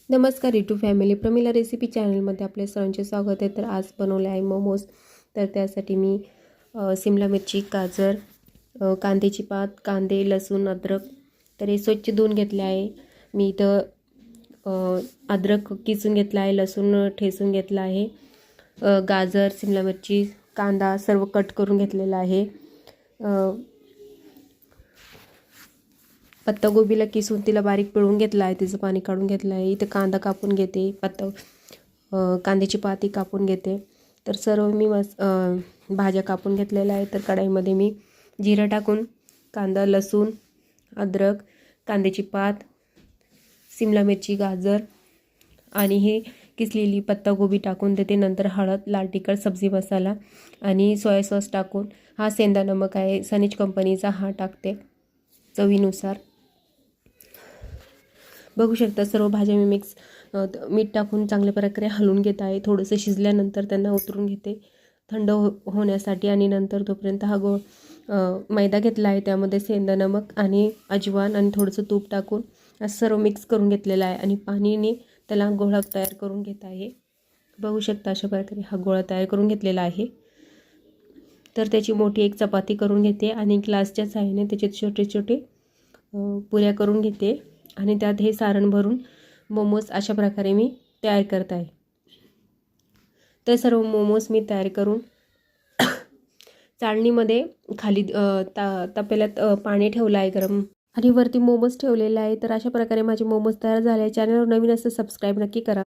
नमस्कार YouTube family, Pramila recipe चॅनलमध्ये आपले सर्वांचे स्वागत आहे। तर आज बनवले आहे मोमोज। तर त्यासाठी मी शिमला मिरची, गाजर, कांद्याची पात, कांदे, लसूण, अद्रक तर हे स्वच्छ धुवून घेतले आहे। मी इथं अद्रक किसून घेतला आहे, लसूण ठेचून घेतला आहे, गाजर, शिमला मिरची, कांदा सर्व कट करून घेतलेला आहे। पत्तागोबीला किसून तिला बारीक पिळून घेतला आहे, तिचं पाणी काढून घेतलं आहे। इथे कांदा कापून घेते, कांद्याची पाती कापून घेते। तर सर्व मी भाज्या कापून घेतलेल्या आहे। तर कढईमध्ये मी जिरं टाकून कांदा, लसूण, अद्रक, कांद्याची पात, शिमला मिरची, गाजर आणि हे किसलेली पत्तागोबी टाकून देते। नंतर हळद, लाल तिखट, सब्जी मसाला आणि सोया सॉस टाकून, हा सेंधा नमक आहे सनीज कंपनीचा, हा टाकते चवीनुसार। बघू शकता सर्व भाज्या मी मीठ टाकून चांगल्या प्रकारे हलवून घेत आहे। थोडंसं शिजल्यानंतर त्यांना उतरून घेते थंड होण्यासाठी। आणि नंतर तोपर्यंत हा मैदा घेतला आहे, त्यामध्ये सेंधा नमक आणि अजवान आणि थोडंसं तूप टाकून असं सर्व मिक्स करून घेतलेलं आहे आणि पाणीने त्याला गोळा तयार करून घेत आहे। बघू शकता अशा प्रकारे हा गोळा तयार करून घेतलेला आहे। तर त्याची मोठी एक चपाती करून घेते आणि ग्लासच्या साहाय्याने त्याचे छोटे छोटे पुऱ्या करून घेते आणि त्यात हे सारण भरून मोमोज अशा प्रकारे मी तयार करत आहे। तर सर्व मोमोज मी तयार करून चाळणीमध्ये खाली तपेल्यात पाणी ठेवलं आहे गरम आणि वरती मोमोज ठेवलेले आहे। तर अशा प्रकारे माझे मोमोज तयार झाले। चॅनलवर नवीन असं सबस्क्राईब नक्की करा।